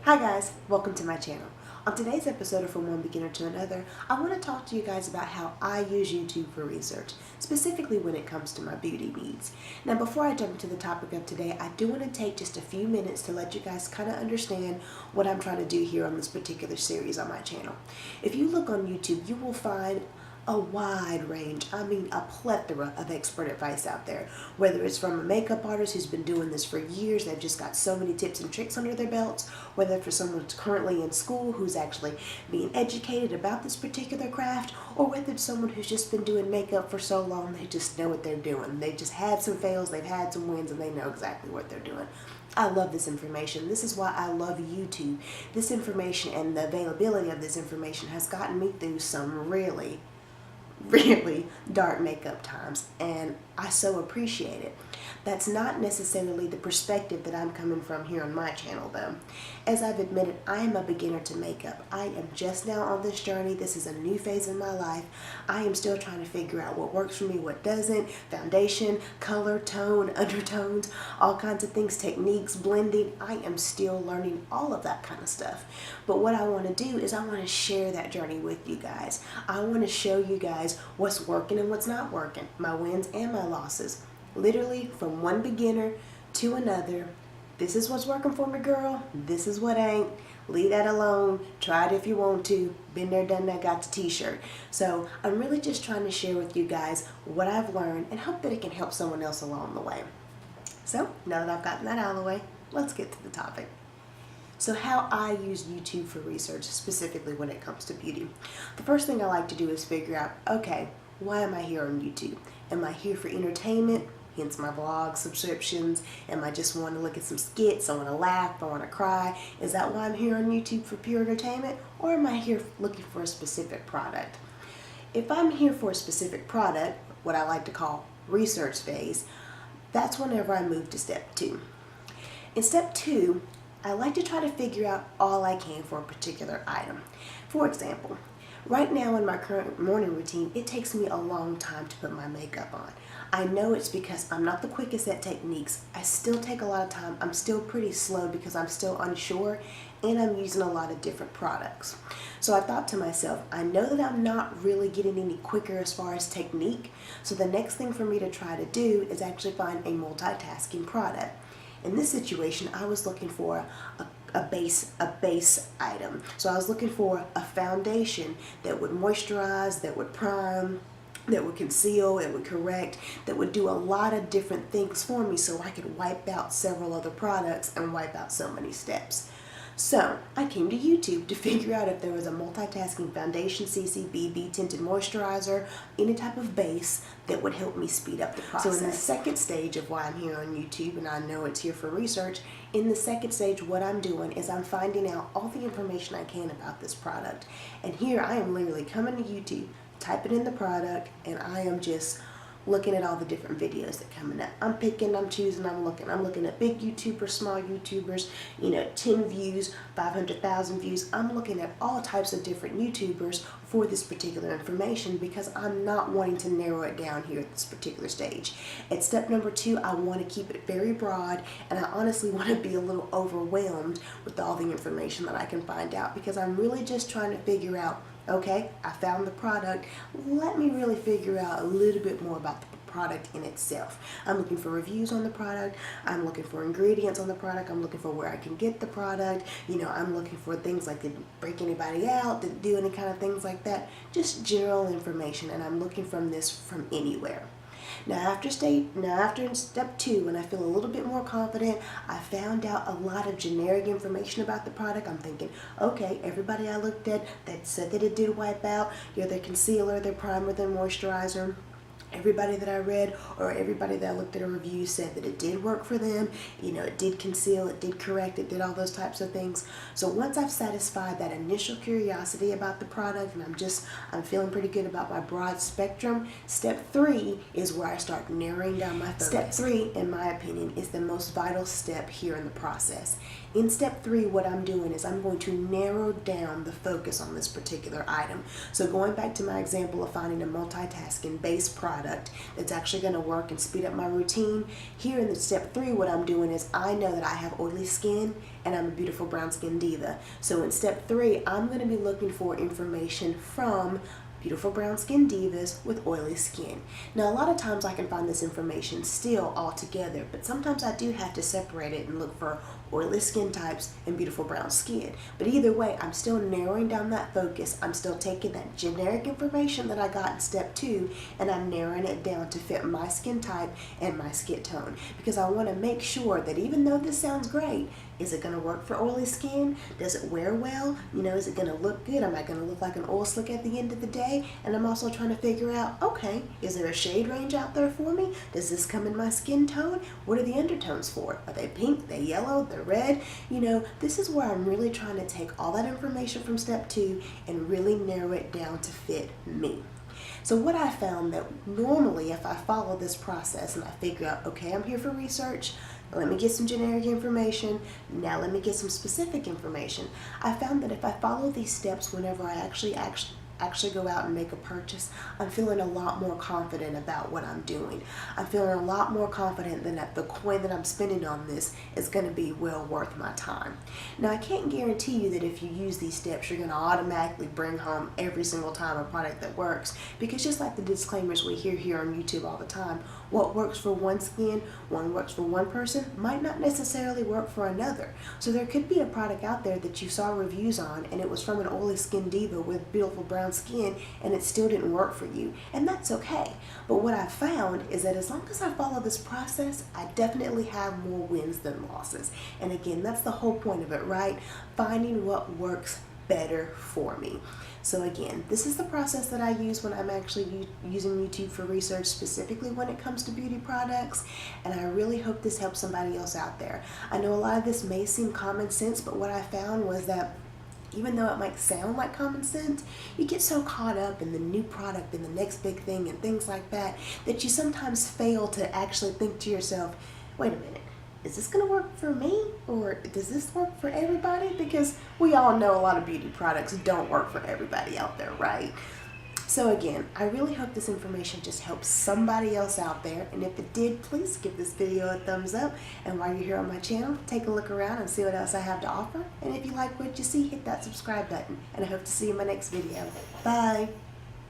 Hi guys, welcome to my channel. On today's episode of From One Beginner to Another, I want to talk to you guys about how I use YouTube for research, specifically when it comes to my beauty needs. Now before I jump into the topic of today, I do want to take just a few minutes to let you guys kind of understand what I'm trying to do here on this particular series on my channel. If you look on YouTube, you will find a wide range, a plethora of expert advice out there. Whether it's from a makeup artist who's been doing this for years, they've just got so many tips and tricks under their belts, whether for someone who's currently in school who's actually being educated about this particular craft, or whether it's someone who's just been doing makeup for so long they just know what they're doing. They've just had some fails, they've had some wins, and they know exactly what they're doing. I love this information. This is why I love YouTube. This information and the availability of this information has gotten me through some really dark makeup times, and I so appreciate it. That's not necessarily the perspective that I'm coming from here on my channel though. As I've admitted, I am a beginner to makeup. I am just now on this journey. This is a new phase in my life. I am still trying to figure out what works for me, what doesn't, foundation, color, tone, undertones, all kinds of things, techniques, blending. I am still learning all of that kind of stuff. But what I want to do is I want to share that journey with you guys. I want to show you guys what's working and what's not working, my wins and my losses. Literally from one beginner to another. This is what's working for me, girl. This is what ain't. Leave that alone. Try it if you want to. Been there, done that, got the t-shirt. So I'm really just trying to share with you guys what I've learned and hope that it can help someone else along the way. So now that I've gotten that out of the way, let's get to the topic. So how I use YouTube for research, specifically when it comes to beauty. The first thing I like to do is figure out, okay, why am I here on YouTube? Am I here for entertainment? Hence my vlog subscriptions. Am I just want to look at some skits? I want to laugh. I want to cry. Is that why I'm here on YouTube, for pure entertainment? Or am I here looking for a specific product? If I'm here for a specific product, what I like to call research phase, that's whenever I move to step 2. In step 2, I like to try to figure out all I can for a particular item. For example, right now in my current morning routine, it takes me a long time to put my makeup on. I know it's because I'm not the quickest at techniques. I still take a lot of time. I'm still pretty slow because I'm still unsure, and I'm using a lot of different products. So I thought to myself, I know that I'm not really getting any quicker as far as technique, so the next thing for me to try to do is actually find a multitasking product. In this situation, I was looking for a base item. So I was looking for a foundation that would moisturize, that would prime, that would conceal, it would correct, that would do a lot of different things for me so I could wipe out several other products and wipe out so many steps. So I came to YouTube to figure out if there was a multitasking foundation, CC, BB, tinted moisturizer, any type of base that would help me speed up the process. So in the second stage of why I'm here on YouTube, and I know it's here for research, in the second stage what I'm doing is I'm finding out all the information I can about this product. And here I am literally coming to YouTube, typing in the product, and I am just looking at all the different videos that coming up. I'm picking, I'm choosing, I'm looking at big YouTubers, small YouTubers, 10 views, 500,000 views. I'm looking at all types of different YouTubers for this particular information because I'm not wanting to narrow it down here at this particular stage. At step number 2, I want to keep it very broad, and I honestly want to be a little overwhelmed with all the information that I can find out because I'm really just trying to figure out, okay, I found the product. Let me really figure out a little bit more about the product in itself. I'm looking for reviews on the product. I'm looking for ingredients on the product. I'm looking for where I can get the product. I'm looking for things like, did it break anybody out? Did it do any kind of things like that? Just general information, and I'm looking from this from anywhere. Now after step 2, when I feel a little bit more confident, I found out a lot of generic information about the product. I'm thinking, okay, everybody I looked at that said that it did wipe out, their concealer, their primer, their moisturizer. Everybody that I read or everybody that I looked at a review said that it did work for them. It did conceal, it did correct, it did all those types of things. So once I've satisfied that initial curiosity about the product and I'm feeling pretty good about my broad spectrum, step 3 is where I start narrowing down my focus. Step 3, in my opinion, is the most vital step here in the process. In step 3, what I'm doing is I'm going to narrow down the focus on this particular item. So going back to my example of finding a multitasking base product that's actually going to work and speed up my routine, here in the step 3, what I'm doing is I know that I have oily skin and I'm a beautiful brown skin diva. So in step 3, I'm going to be looking for information from beautiful brown skin divas with oily skin. Now a lot of times I can find this information still all together, but sometimes I do have to separate it and look for oily skin types and beautiful brown skin. But either way, I'm still narrowing down that focus. I'm still taking that generic information that I got in step 2 and I'm narrowing it down to fit my skin type and my skin tone, because I want to make sure that even though this sounds great, is it going to work for oily skin? Does it wear well? You know, is it going to look good? Am I going to look like an oil slick at the end of the day? And I'm also trying to figure out, okay, is there a shade range out there for me? Does this come in my skin tone? What are the undertones for? Are they pink? They yellow? They're red? You know, this is where I'm really trying to take all that information from step 2 and really narrow it down to fit me. So what I found that normally if I follow this process and I figure out, okay, I'm here for research, let me get some generic information, now let me get some specific information. I found that if I follow these steps whenever I actually go out and make a purchase, I'm feeling a lot more confident about what I'm doing. I'm feeling a lot more confident that the coin that I'm spending on this is going to be well worth my time. Now I can't guarantee you that if you use these steps you're going to automatically bring home every single time a product that works, because just like the disclaimers we hear here on YouTube all the time, what works for one skin, what works for one person might not necessarily work for another. So there could be a product out there that you saw reviews on and it was from an oily skin diva with beautiful brown skin and it still didn't work for you, and that's okay. But what I found is that as long as I follow this process, I definitely have more wins than losses. And again, that's the whole point of it, right? Finding what works better for me. So again, this is the process that I use when I'm actually using YouTube for research, specifically when it comes to beauty products, and I really hope this helps somebody else out there. I know a lot of this may seem common sense, but what I found was that even though it might sound like common sense, you get so caught up in the new product and the next big thing and things like that, that you sometimes fail to actually think to yourself, wait a minute, is this going to work for me, or does this work for everybody? Because we all know a lot of beauty products don't work for everybody out there, right? So again, I really hope this information just helps somebody else out there, and if it did, please give this video a thumbs up, and while you're here on my channel, take a look around and see what else I have to offer, and if you like what you see, hit that subscribe button, and I hope to see you in my next video. Bye!